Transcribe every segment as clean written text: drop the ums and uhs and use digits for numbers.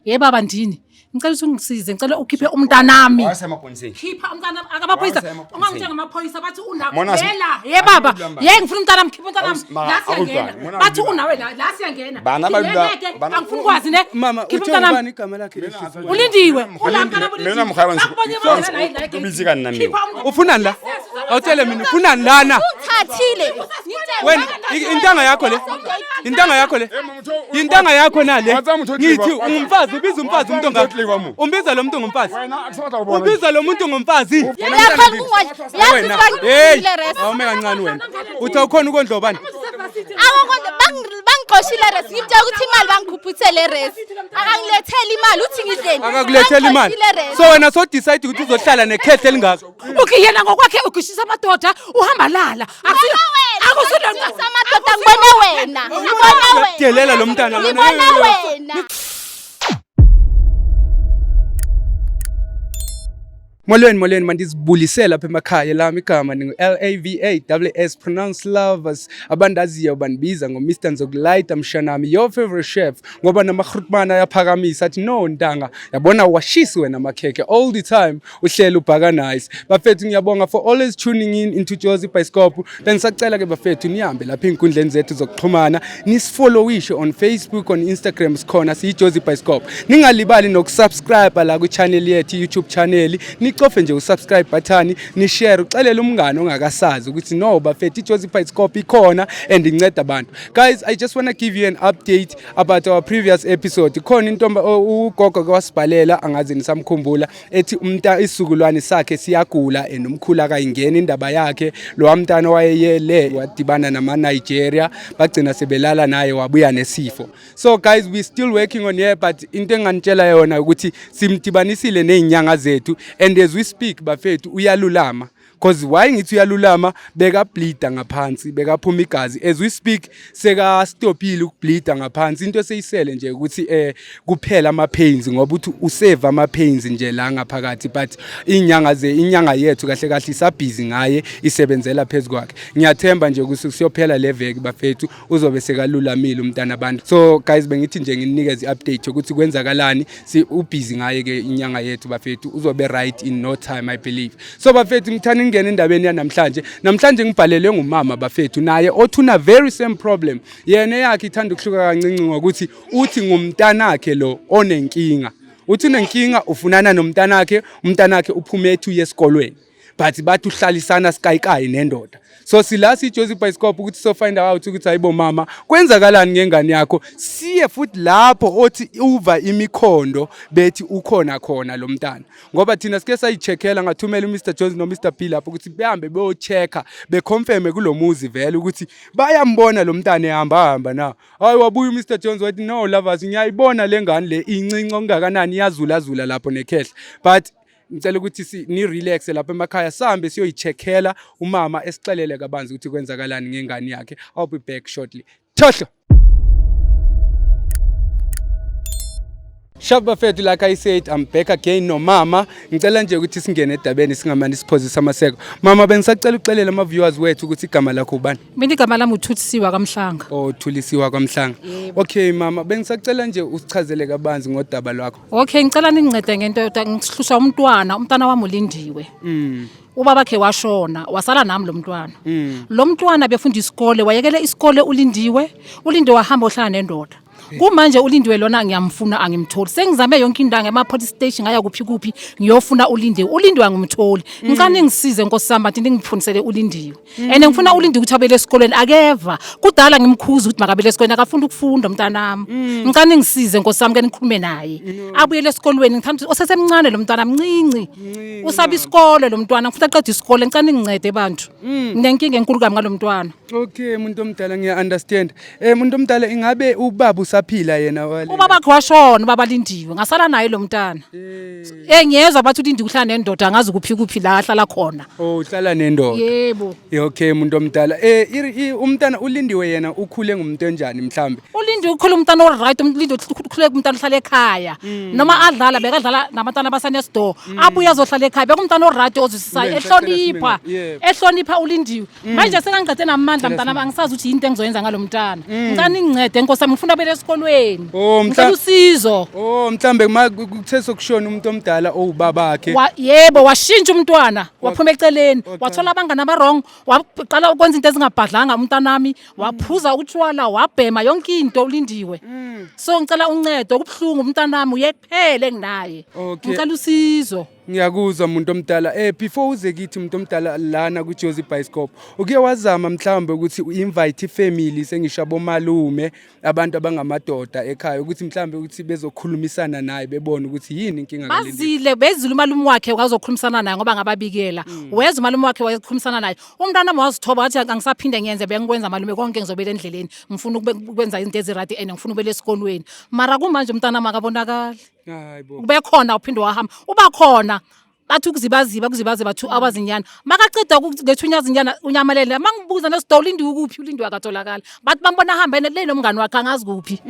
Yebo baba ndini. Ngicela ukuthi ungisize, ngicela ukhiphe umntanami. Wasemaphoyiseni. Khipha umntanami akabaphoyisa. Wasemaphoyiseni. Ungangithenga amaphoyisa bathi una. Mona si- Yela, ye baba. Ye ngifuna umntanami, khipha umntanami. Ma- La siyangena. Mona Bathi awudlala. unawe la siyangena. Bana balula- Ngeke, bana- angifuni ukwazi ne. Mama, Khipha uthini umntanami. bani igama lakhe lehlisi? Ulindiwe. Mina mkhaya wangu busy kani nami. Ufunani la? Awutshele mina ufunani lana? Thathile. Wena intanga yakho le. Intanga yakho le. Intanga yakho nale. Ngithi ungumfazi, ubiza umfazi umuntu ongaka. Umbiza lo muntu ngumfazi. Ubiza lo muntu ngumfazi. Wena. Hey, awume kancane wena. Uthi awukhona ukondla bani? Bangiqoshile res ngimtshela ukuthi imali bangikhuphusele res. Akangilethela imali uthi ngidleni. Akakulethela imali. So wena so decide ukuthi uzohlala nekhehle elingaka. Okay yena ngokwakhe ugishisa amadoda uhamba lala. Akusilo amadoda ngibona wena. Ngibona wena. Uyadelela lo mntana lona. Ngibona wena. Molweni mandizibulisela lapha emakhaya lami igama LAVAWS pronounced lovers abandaziyo bandibiza ngoMr Nzokulayita Mshanami your favorite chef ngoba namahrutmana ayaphakamisa athi no ntanga yabona washisi wena makheke all the time uhlela ubhaka nice bafethu ngiyabonga for always tuning into Jozi Bioscope bengisacela ke bafethu nihambe lapha inkundleni zethu zokuxhumana nisfollowishe on Facebook on Instagram sikhona siyiJozi Bioscope ningalibali nokusubscribe la ku channel yethu YouTube channel cofe nje usubscribe button ni share uxelele umngane ongakasazi ukuthi no bafethu iJozi Bioscope ikhona and inceda abantu. Guys, I just want to give you an update about our previous episode. Khona intomba ugogo kwasibhalela angazi nisamkhumbula ethi isizukulwane sakhe siyagula enomkhulu kayingena indaba yakhe lo mntana wayeyele wadibana nama Nigeria bagcina sebelala naye wabuya nesifo. So guys, we still working on here but into enganitshela yona ukuthi simdibanisile nezinyanga zethu and as we speak bafethu uyalulama because why ngithi uyalulama beka bleeda ngaphansi beka phuma igazi as we speak seka stopile ukubleeda ngaphansi into seyisele nje ukuthi kuphela ama pains ngoba uthi usave ama pains nje la ngaphakathi but inyanga yethu kahle kahle isabhizi ngaye isebenzela phezulu kwakhe ngiyathemba nje ukuthi siyophela le veki bafethu uzobe sekalulamile umntana abantu. So guys bengithi nje nginikeze update ukuthi kwenzakalani si ubhizi ngaye ke inyanga yethu bafethu uzobe right in no time I believe. So bafethu mthani ngene endabeni yanamhlanje ngibhalelwe ngumama bafethu naye othuna very same problem yena yakhe ithanda ukuhluka kancinci ngokuthi uthi ngumntanakhe lo onenkinga uthi unenkinga ufunana nomntanakhe umntanakhe uphume ethu yesikolweni but bathi uhlalisana sikayikayi nendoda. So sila siJozi Bioscope ukuthi so find out ukuthi hayibo mama kwenzakalani ngengane yakho siye futhi lapho othi uva imikhondo bethi ukhona khona lo mntana ngoba thina sike sayicheckela ngathumela uMr Jones noMr P lapho ukuthi behambe beyochecka beconfirm kulomuzi vele ukuthi bayambona lo mntana ehamba na hayi wabuya uMr Jones wathi no lovers ngiyayibona lengane le incinci ongakanani iyazula lapho nekhehle but ngicela ukuthi ni relax lapha emakhaya sambe siyoyicheckela umama esixelele kabanzi ukuthi kwenzakalani ngengane yakhe. I'll be back shortly. Thohlo Shaba fethu like I said I'm back again no mama ngicela nje ukuthi singene edabeni singamani siphozisa amaseko. Mama bengisacela uxelela ama viewers wethu ukuthi igama lakho ubani? Mina igama lami uThuthisiwa kaMhlanga. Oh Thulisiwa kaMhlanga. Okay mama bengisacela nje usichazele kabanzi ngodaba lwakho. Okay ngicela ningincede ngento ngihlusha umntwana wami ulindiwe. Ubaba wakhe washona wasala nami lo mntwana. Lo mntwana befunda isikole wayekele isikole ulindiwe wahamba ohlala nendoda. Kumanje ulindiwe lona ngiyamfuna angimtholi sengizame yonke indawo ema police station ngaya kuphi ngiyofuna ulindiwe angimtholi ngicane ngisize nkosamba nti ngifundisele ulindiwe ene ngifuna ulindiwe ukuthi abele esikoleni akeva kudala ngimkhuza ukuthi makabele esikoleni akafunda ukufunda umntanami ngicane ngisize nkosami ke nikhulume naye abuyele esikolweni ngithanda ukuthi osesemncane lo mntwana mncinci usaba isikole lo mntwana ngifuna aqede isikole ngicane ngincede abantu nginenkinga enkulu kami ngalo mntwana. Okay umuntu omdala ngiya understand umuntu omdala ingabe ubaba usaphila yena wale ubaba wakhe washona ubaba Lindiwe ngasala naye lo mntana ngiyezwa bathi uLindiwe uhlala nendoda angazi kuphi la ahlala khona. Oh uhlala nendoda. Yebo. Okay umuntu omdala umntana uLindiwe yena ukhule ngumuntu enjani mhlambe? uLindiwe ukhule umntana oright uLindiwe ukhule umntana ohlala ekhaya noma adlala bekadlala nabantwana basanesidor abuya azohlala ekhaya bekumntana oright ozwisisayo ehlonipha uLindiwe manje sekangicede namandla mntana angisazi ukuthi yinto engizoyenza ngalo mntana ngicane ngincede nkosami ngifuna bele esikolweni Oh, ngicela usizo. Mhlambe kuthe sokushona umuntu omdala owubabakhe. Yebo washintsha umntwana waphuma eceleni wathola abangani abarong waqala ukwenza into ezingabhadlanga umntanami waphuza utshwala wabhema yonke into ulindiwe. So ngicela uncedo kubhlungu umntanami uyekuphele nginaye. Ngicela usizo. Ngiyakuzwa umuntu omdala before uze kithi umuntu omdala lana ku Jozi Bioscope uke wazama mhlawumbe ukuthi uinvite ifamily sengisho abomalume abantu abangamadoda ekhaya ukuthi mhlawumbe ukuthi bezokhulumisana naye bebone ukuthi yini inkinga ngaleli bazile bezile umalume wakhe wazokhulumisana naye ngoba ngababikela weza umalume wakhe wayekhulumisana naye umntana wazithoba wathi angisaphinde ngiyenze bengikwenza malume konke ngizobela endleleni ngifuna ukwenza izinto ezirati and ngifuna ubele esikolweni mara kumanje umntana makabonakala hayibo kube khona uphinde wahamba uba khona bathi ukuzibaziba 2 hours inyana makaceda ngethunyana inyana unyamalele mangibuza nesidolo indiwe kuphi ulindiwe akatholakala bathi bambona ahambene le nomngani wakhe angazi kuphi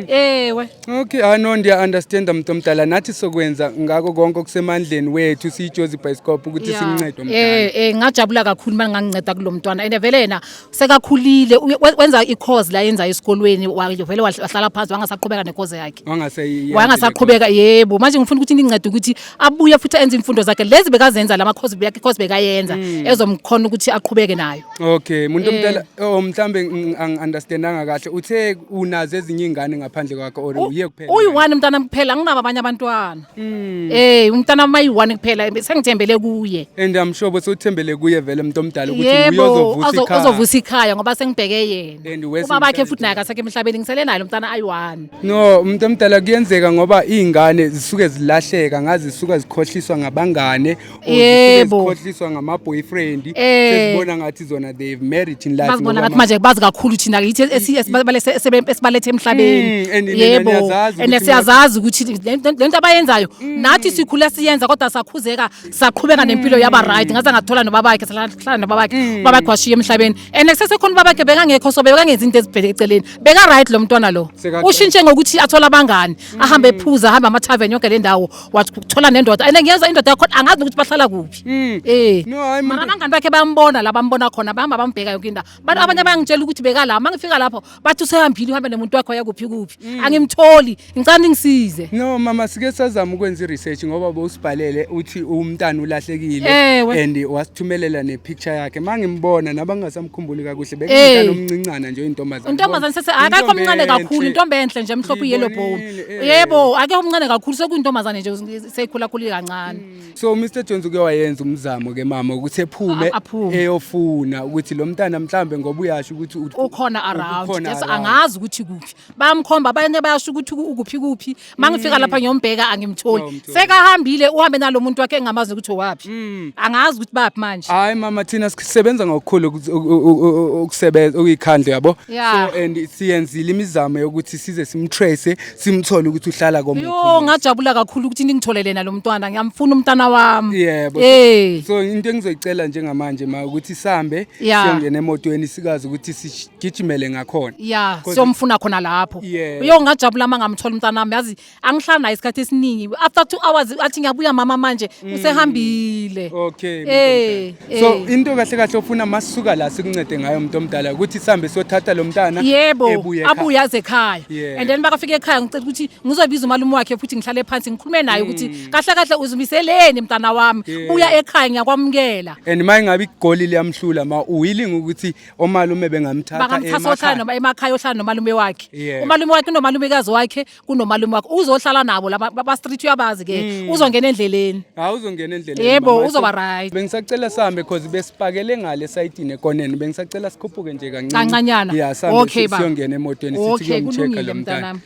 ewe okay no ndiya understand umuntu omdala nathi sokwenza ngako konke okusemandleni wethu siJozi Bioscope ukuthi singincede umntana ngajabula kakhulu manginganceda kulomntwana ene vele yena sekakhulile wenza i-course la yenza esikolweni vele wahlala phansi wangasaqhubeka ne-course yakhe wangasaqhubeka yebo manje ngifuna ukuthi nincede ukuthi abuye futhi enze imfundo zakhe lezi bekazenza lama course bekayenza ezomkhona ukuthi aqhubeke nayo. Okay umuntu omdala mhlambe angiunderstandanga kahle uthe unazo ezinye ingane ngaphandle kwakho or uye kuphela uyi-1 umntana kuphela nginabo abanye abantwana umntana mayi-1 kuphela sengithembele kuye and I'm sure uthembele kuye vele umuntu omdala ukuthi yebo uyozovusa ikhaya ngoba sengibheke yena uba bakhe futhi naye akasakhe emhlabeni ngisele naye lo mntana ayi-1 no umuntu omdala kuyenzeka ngoba izingane zisuke zilahleka ngazi zisuka zikhohliswa ngabangane zikhohliswa ngama boyfriend sezibona ngathi zona they've married in life bazibona ngathi manje bazi kakhulu thina yithi esibalethe emhlabeni yebo and siyazazi ukuthi lento abayenzayo nathi sikhule siyenza kodwa sakhuzeka saqhubeka nempilo yaba right ngaze ngathola nobabakhe sahlala nobabakhe babakhe washiya emhlabeni and sesekhona ubabakhe bekangekho so bekangenza into ezibheke eceleni beka right lo mntwana lo ushintshe ngokuthi athola abangani ahambe ephuza ahamba ama tavern yonke le ndawo wathola nendoda and ngiyenza indoda yakho angazi ukuthi bahlala kuphi mara abangani bakhe bayambona la bambona khona bahamba bambheka yonke indawo abantu abanye bayangitshela ukuthi beka la mangifika lapho bathi usehambile uhambe nomuntu wakho yakuphi angimtholi ngicela ngisize no mama sike sazama ukwenza research ngoba bowusibhalele uthi umntana ulahlekile and wasithumelela nepicture yakhe mangimbona nabangasamkhumbuli kakuhle bekungumntana omncincana nje intombazana sese akekho omncane kakhulu intombi enhle nje emhlophe yellow bone yebo akekho omncane kakhulu sekuyintombazana nje seyikhula khulu kancane so Mr Jones uke wayenza umzamo ke mama ukuthi ephume eyofuna ukuthi lo mntana mhlambe ngoba uyasho ukuthi ukhona around angazi ukuthi kuphi bayamkhomba abanye bayasho ukuthi ukuphi mangifika lapha ngiyombheka angimtholi sekahambile uhambe nalo muntu wakhe engamazi ukuthi wapi angazi ukuthi baphi manje hayi mama thina sisebenza ngokukhulu ukusebenza ukuyikhandla yabo so and siyenzile imizamo yokuthi size simtrace simthole ukuthi uhlala komuntu ngajabula kakhulu ukuthi ningitholele nalo mntwana ngiyamfuna umntana wami yebo so into engizoyicela njengamanje ma ukuthi sihambe siyongena emotweni sikazi ukuthi sigijimele ngakhona siyomfuna khona lapho ngajabula mangamthola umntana wami yazi angihlala naye isikhathi esiningi after 2 hours athi ngiyabuya mama manje usehambile so into kahle kahle ofuna masisuka la sikuncede ngayo umuntu omdala ukuthi sihambe siyothatha lo mntana abuye aze ekhaya and then bakafika ekhaya ngicela ukuthi ngizobiza umalume wakhe futhi ngihlale phansi ngikhulume naye ukuthi kahle kahle uzumiseleni mntana wami buya ekhaya ngiyakwamukela and mayingabe igoli liyamhlula ma willing ukuthi omalume bengamthatha emakhaya ohlala nomalume wakhe umalume wakhe nomalumekazi wakhe kunomalume wakhe uzohlala nabo laba ba street uyabazi ke uzongena endleleni uzongena endleleni yebo uzoba right bengisacela sihambe because besipakele ngale site nekoneni bengisacela sikhuphuke nje kancanyana siyongena emotweni sithi kuyomcheka lo mntana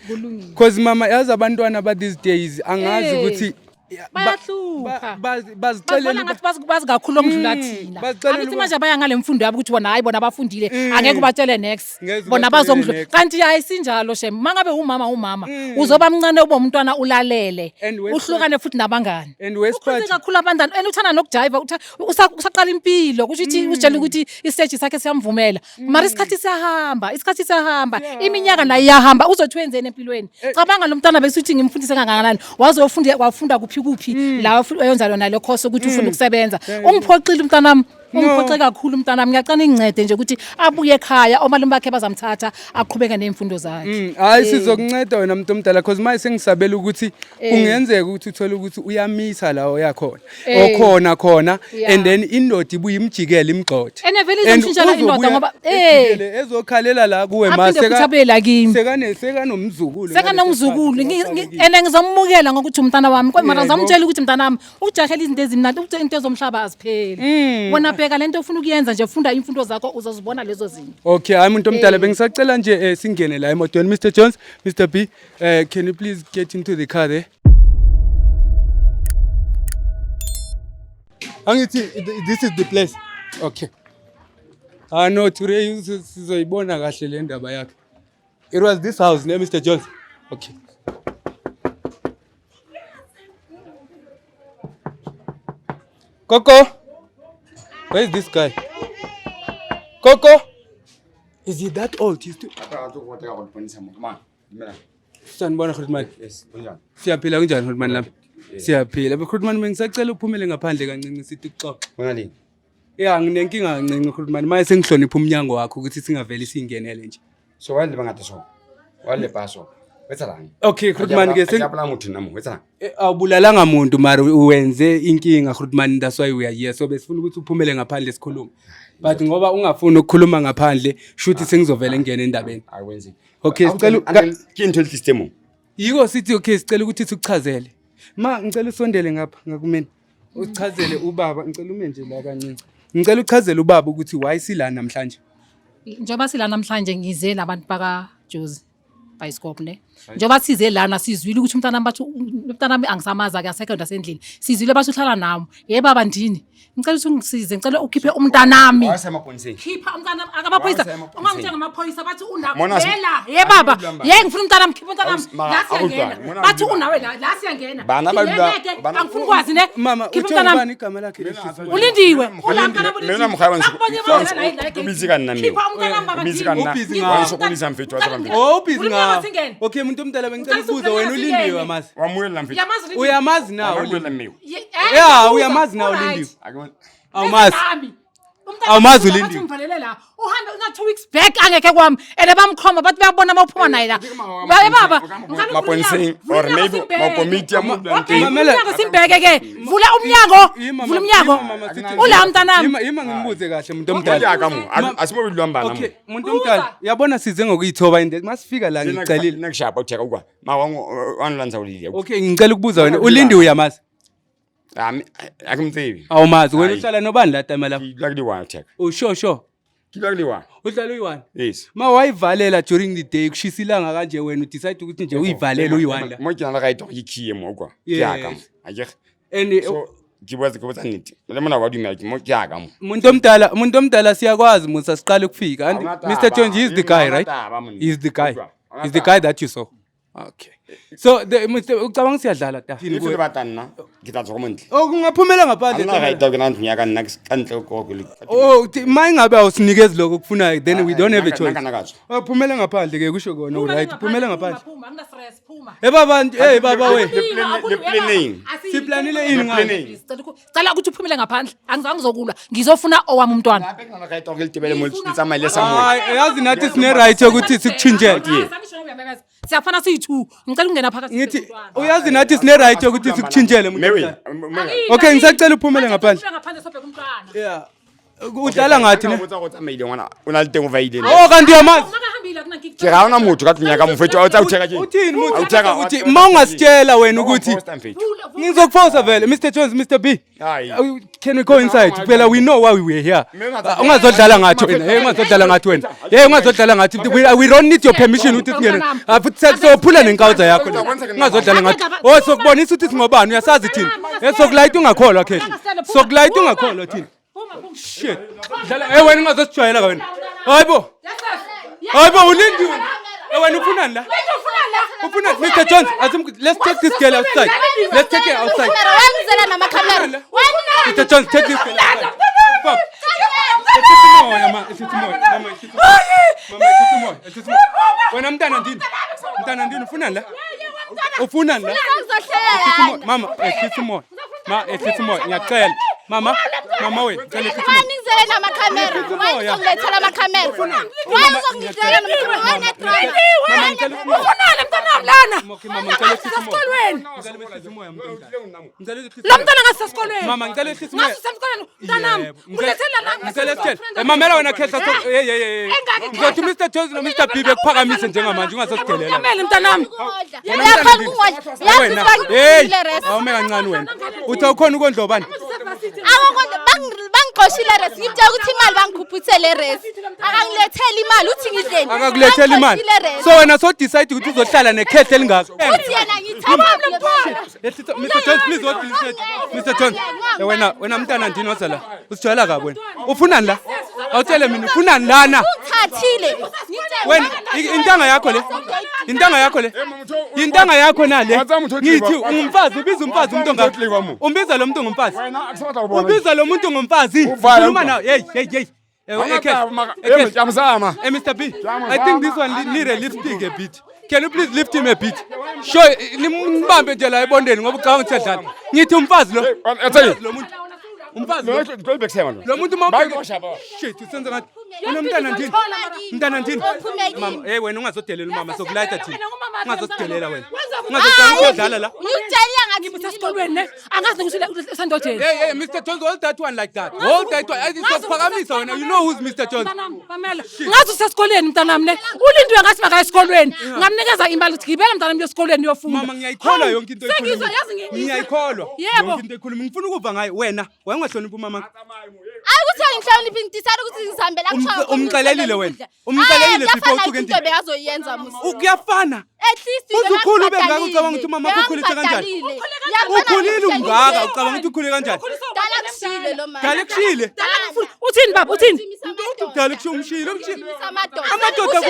because mama yazi abantwana ba these days angazi ukuthi bayahluka bazixelela ngathi bazi kakhulu okudlula thina angithi manje baya ngale mfundo yabo ukuthi bona hayi bona abafundile angeke ubatshele next bona bazongidlula kanti hayi sinjalo shem mangabe umama uzoba mncane ube umntwana ulalele uhlukane futhi nabangani ukhuleka kakhulu abantwana uthanda nokujiva usaqala impilo ukuthi utshela ukuthi istage sakhe siyamvumela mara isikhathi siyahamba iminyaka nayo iyahamba uzothi wenzeni empilweni cabanga lo mntwana besithi ngimfundise kangakanani wafunda kuphi la ayenza lona le course ukuthi ufuna ukusebenza ungiphoqile umntanami ungiphoxe kakhulu umntanami ngiyacela ingincede nje ukuthi abuye ekhaya omalume bakhe bazamthatha aqhubeke nemfundo zakhe. Hayi sizokunceda wena muntu omdala because manje sengisabela ukuthi kungenzeka ukuthi uthole ukuthi uyamisa la oyakhona. Okhona khona and then indoda ibuye imjikele imgxothe. Ene vele izomshintshela indoda ngoba ezokhalela la kuwe mase sekanomzukulu. Sekanomzukulu ene ngizomukela ngokuthi umntana wami kodwa mara ngizamtshela ukuthi mntanami ujahela izinto ezimnandi ukuthi into ezomhlaba azipheli. Wona bheka lento ofuna ukuyenza nje funda imfundo zakho uzozibona lezo zinto. Okay, hayi umuntu omdala bengisacela nje singene la emotweni. Mr. Jones, Mr. B, can you please get into the car there? Angithi this is the place. Okay. No, today sizoyibona kahle le ndaba yakhe. It was this house, ne Mr. Jones. Okay. Coco, where is this guy? Coco, is he that old? He's too... Sanibona Khudman. Yes, kunjani? Siyaphila kunjani Khudman lapha? Siyaphila. Khudman bengisacela uphumele ngaphandle kancinci sithi xoxa. Kungalini? Nginenkinga kancinci Khudman. Manje sengihlonipha umnyango wakho ukuthi singaveli singenele nje. So wale bangata so. Wale paso. Wetsalani? Okay Khudman ke sengiyabula umuntu namo, wetsalani? Awubulalanga umuntu mara uwenze inkinga Khudman, that's why we are here. So besifuna ukuthi uphumele ngaphandle sikhulume. But ngoba ungafuni ukukhuluma ngaphandle, shuthi sengizovela ngene endabeni. Awenzi. Okay, sicela kinto lisistemo. Yiko sithi okay, sicela ukuthi sikuchazele. Ngicela usondele ngapha ngakumeni. Usichazele ubaba, ngicela ume nje la kancinci. Ngicela uchazele ubaba ukuthi why sila namhlanje. Njengoba sila namhlanje ngize labantu baka Jozi Bioscope ne. Njengoba size lana sizwile ukuthi umntanami angisamaza ke asekho ndasendlini. Sizwile basuhlala nami. Baba ndini. Ngicela ukuthi ungisize, ngicela ukhiphe umntanami. Wasemapoliseni. Khipha umntanami akabaphoyisa. Ungangithenga amaphoyisa bathi unakuvela. Baba, ngifuna umntanami, khipha umntanami. La siyangena. Bathi unawe la siyangena. Angifuni kwazi ne. Khipha umntanami igama lakhe. Ulindiwe. Mina mkhaya kubizika nami. Khipha umntanami baba. Kubizika nami. Wasokolisa mfethu wasebambi. Busy nga. Okay, umuntu omdala bengicela ukubuza wena ulindiwe amazi. Wamuyela mfethu. Uyamazi nawe. Wamuyela uyamazi nawe ulindiwe. Awumazi. Awumazi ulindiwe. Umvalele la. Uhambe una 2 weeks back angeke kwami. Ene bamkhoma bathi bayabona mawuphuma naye la. Baba, mapoliseni or maybe makomiti yamuntu. Umnyango simbheke ke. Vula umnyango. Vula umnyango. Ula mntanami. Yima ngimbuze kahle umuntu omdala. Yakamu asibo bilwambana. Okay, umuntu omdala. Uyabona size ngokuyithoba inde. Masifika la ngicela nakushapa utheka ukwa. Wanlanza ulile. Okay, ngicela ukubuza wena ulindiwe uyamazi. Akumtsebi. Awumazi wena uhlala nobani la time lapha? Kilakliwa utheka. Oh sure. Kilakliwa. Uhlala uyi1? Yes. Wayivalela during the day kushisa ilanga kanje wena decide ukuthi nje uyivalela uyi1 la. Moja na right ikhiye mokwa. Kyaka. Ajek. And Kibaza nithi. Lemona wadumela kyaka. Umuntu omdala siyakwazi musa siqala ukufika. And Mr. Jones is the guy, right? He's the guy. He's the guy that you saw. Okay. So ucabanga siyadlala ta. Ngifuna batana ngithatha komandla. Kungaphumela ngaphandle. Angayita ke nanti nyaka nakanhle kokho. Mayingabe awusinikezi lokho okufunayo then we don't have a choice. Phumela ngaphandle ke kusho kona right. Phumela ngaphandle. Angina stress phuma. Baba we. Le planning. Siplanile ini ngayo. Cela ukuthi uphumele ngaphandle. Angizange ngizokulwa. Ngizofuna owami umntwana. Lapha ngakayita okilitibele molitsamaya lesamoya. Hayi yazi nathi sine right ukuthi sikuchintshele. Siyafana siyi2. Ngicela ungena phakathi. Ngithi uyazi nathi sine right ukuthi sikuchintshele umuntu. Okay ngisacela uphumele ngaphandle. Ngaphandle sobheka umntwana. Yeah. Udlala ngathi ne? Unalitengo vayile. Kanti uyamazi. Ungahambile kunanki. Kira una muthu kathi nyaka mfethu awutheka nje. Uthini muthi? Awutheka Uthi mawungasitshela wena ukuthi ngizokufosa vele Mr. Jones, Mr. B. Can we go inside? Phela we know why we were here. Ungazodlala ngathi wena. Ungazodlala ngathi wena. Ungazodlala ngathi. We don't need your permission ukuthi singene. Futhi sophula nenkawuza yakho la. Ungazodlala ngathi. Sokubonisa ukuthi singobani uyasazi thina. Sokulayita ungakholwa khe. Sokulayita ungakholwa thina. Shit. Dlala wena ungazosijwayela wena. Hayibo. Hayibo ulindiwe. Wena ufunani la? Ufuna Mr. Jones, let's take this girl outside. Let's take her outside. Mr. Jones, take this girl outside. Fuck. Wena mntana ndini? Mntana ndini ufunani la? Ufunani la? Mama, excuse me. Ngiyacela. Mama. Mama wena, ngicela ehlise Why ningizele namakhamera? Why uzongilethela amakhamera? Why uzongilethela namakhamera? Ufunani mntanami lana? Okay, mama, ngicela ehlise Esikolweni. Ngicela ehlise umoya mntwana. Ngicela ehlise Lo mntwana ngasesikolweni. Mama, ngicela ehlise umoya. Ngasesikolweni mntanami. Ulethela la. Ngicela ehlise. Mamela wena khehla. Ngizothi Mr. Jones no Mr. B bekuphakamise njengamanje ungasosidelela. Mamela mntanami. Yakhona kungoja. Wena. Hey, awume kancane wena. Uthi awukhona ukondlobani? Bangiqoshile res. Ngimtshela ukuthi imali bangikhuphusele res. Akangilethela imali uthi ngidleni. Akakulethela imali. So wena so decide ukuthi uzohlala nekhehla elingaka. Uthi yena ngithaba Mr. Jones, please what please say. Mr. Jones, wena mntana ndini wazala. Usijwayela kabi wena. Ufunani la? Awutshele mina ufunani lana? Uthathile. Wena intanga yakho le. Intanga yakho le. Intanga yakho nale. Ngithi ungumfazi, ubiza umfazi umuntu ongaka. Umbiza lo muntu ngumfazi. Ubiza lo muntu ngumfazi. Khuluma nawe. Hey. Mr. B, I think this one need a lifting a bit. Can you please lift him a bit? Show nimbambe nje la ebondeni ngoba ucabanga ukuthi adlala. Ngithi umfazi lo. Lo muntu. Umfazi lo muntu mawubheke. Shit, usenza ngathi unomntana ndini? Mntana ndini? Mama, hey wena ungazodelela umama sokulayitha thina. Ungazodelela wena. Ungazocanga ukudlala la. Ngikutshelela ngathi Esikolweni ne. Angazi ukuthi usandojeni. Hey, Mr. Jones, hold that one like that. Hold that one. Isophakamisa wena. You know who's Mr. Jones? Mamela. Ngazi usesikolweni mntanami ne. Ulindwe ngathi makaya esikolweni. Ngamnikeza imali ukuthi gibela mntanami esikolweni uyofunda. Mama ngiyayikholwa yonke into Sengizwa yazi ngiyayikholwa. Yebo. Yonke into ekhuluma. Ngifuna ukuva ngayo wena. Wayengahloniphi umama. Ayikuthi ngihloniphi ngidisala ukuthi ngizihambela kushaya. Umcelelile wena. Umcelelile before usuke endlini. Bekazoyenza musa. Kuyafana. At least uzukhulu bengaka ucabanga ukuthi umama ukhulise kanjani? Ukhulile ungaka ucabanga ukuthi ukhule kanjani? Dala kushile lo mama. Dala kushile. Uthini baba uthini? Dala kushile umshilo. Amadoda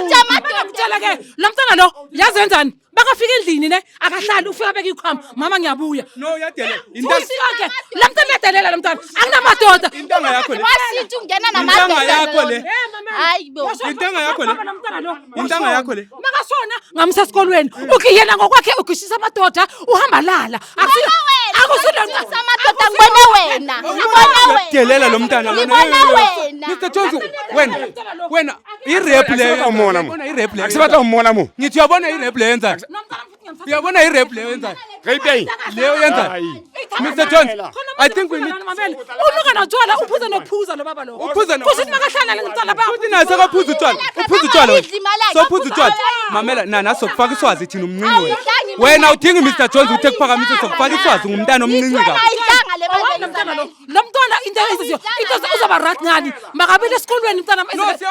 Kutshela ke lo mntana lo yazenzani? Bakafika endlini ne akahlali ufika beka ikhwama mama ngiyabuya. No yadelela. Ufika ke lo mntana uyadelela lo mntana. Akunamadoda. Intanga yakho le. Wasithi ungena namadoda. Intanga yakho le. Hayibo. Intanga yakho le. Intanga yakho le. Makashona ngamsa esikolweni. Ukiyena ngokwakhe ugishisa amadoda uhamba lala. Akusilo amadoda ngibona wena. Ngibona wena. Delela lo mntana lona. Ngibona wena. Mr. Jones wena i-rap le umona mo. Akusibatha umona mo. Ngithi uyabona i-rap le yenza. Uyabona i-rap le yenza. Ngayibheki. Leyo yenza. Mr. Jones, I think we need unuka notshwala uphuza nokuphuza lo baba lo. Uphuza no. Kusithi makahlala le mntwana baba. Uthi naye sekaphuza utshwala. Uphuza utshwala wena. Sophuza utshwala. Mamela nana sokufaka iswazi thina umncinci wena. Wena udinga Mr. Jones uthe kuphakamise sokufaka iswazi ngumntana omncinci kabi. Ayidanga le Lo mntwana into eziyo into uzoba right ngani makabele esikolweni mntwana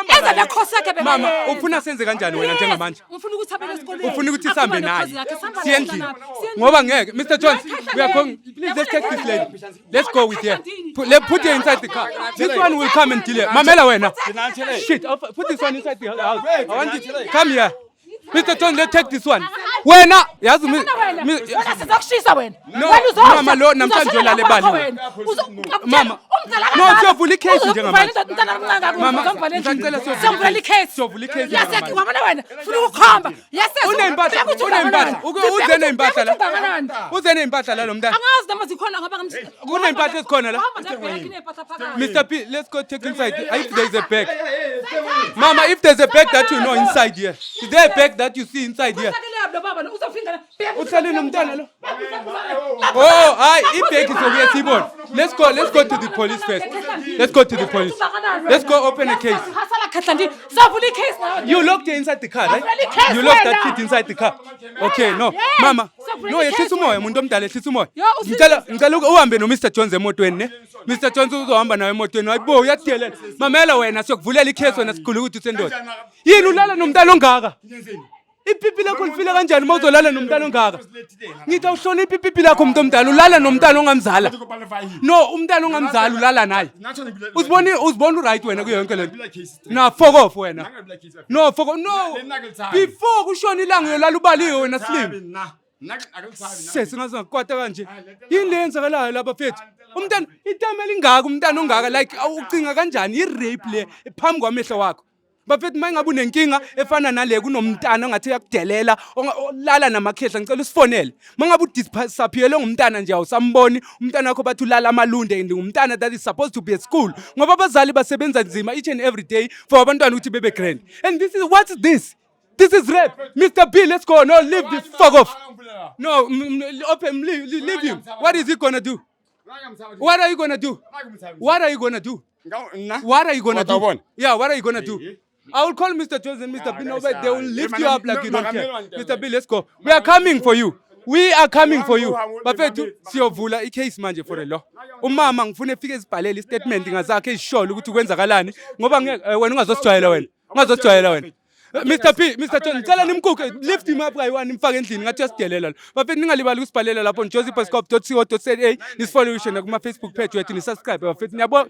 enza le course yakhe bebe. Mama ufuna senze kanjani wena njengamanje? Ufuna ukuthi abele esikolweni. Ufuna ukuthi sihambe naye. Siyendlini. Ngoba ngeke Mr. Jones we are going please let's take this lady. Let's go with her. Put her inside the car. This one will come and deal her. Mamela wena. Shit, put this one inside the house. I want you to come here. Mr. Jones, let's take this one. Wena yazi sizakushisa wena. No, mama lo namhlanje lale bali. Mama. No, siyovula icase njengamanje. Mama, ngicela siyovula icase. Siyovula icase. Yaseke wabona wena. Funa ukukhamba. Yaseke. Unempahla. Uze nempahla la. Uze nempahla la lo mntana. Angazi noma zikhona ngoba kunempahla ezikhona la. Mr. P, let's go take inside. If there is a bag. Mama, if there's a bag that you know inside here. Is there a bag that you see inside here? Uhlale nomntana lo. Oh, hayi ibheki sokuye sibone. Let's go to the police first. Let's go to the police. Let's go open a case. You locked her inside the car, right? You locked that kid inside the car. Okay, no. Mama. No, yehlisa umoya umuntu omdala yehlisa umoya. Ngicela uhambe no Mr. Jones emotweni ne. Mr. Jones uzohamba nawe emotweni. Hayibo uyadelela. Mamela wena siyokuvulela icase wena sikhulu ukuthi usendoda. Yini ulala nomntana ongaka? Ipipi lakho lifile kanjani mawuzolala nomntana ongaka? Ngithi awuhloniphi ipipi lakho umuntu omdala ulala nomntana ongamzala. No, umntana ongamzala ulala naye. Uzibona right wena kuyo yonke lento. Na fuck off wena. No, fuck off. No. Before kushona ilanga uyolala ubaliwe wena slim. Singaze ngakwata kanje. Yini lenzakalayo lapha fethu? Umntana itime elingaka umntana ongaka like ucinga kanjani i rape le phambi kwamehlo wakho? bafethu mayingabe unenkinga efana nale kunomntana ongathi yakudelela olala namakhehla ngicela usifonele mangabe udisappearele ngumntana nje awusamboni umntana wakho bathi ulala amalunde and ngumntana that is supposed to be at school ngoba abazali basebenza nzima each and every day for abantwana ukuthi bebe grand and what's this? This is rape. Mr. B, let's go. No, leave this fuck off. No, open, leave him. What is he gonna do? What are you gonna do? What are you gonna do? What are you gonna do? Yeah, what are you gonna do? I will call Mr. Jones and Mr. B. No, but they will lift you up like you don't care. Mr. B, let's go. We are coming for you. We are coming for you. Bafethu siyovula icase manje for the law. Umama ngifuna efike ezibhalele istatement ngazakhe ezisholo ukuthi kwenzakalani ngoba wena ungazosijwayela wena. Ungazosijwayela wena. Mr. P, Mr. John, ngicela nimkuke, lift him up kayi-1 nimfake endlini ngathi uyasidelela lo. Bafethu ningalibali ukusibhalela lapho njosipascope.co.za nisfollow kuma Facebook page wethu nisubscribe bafethu. Niyabo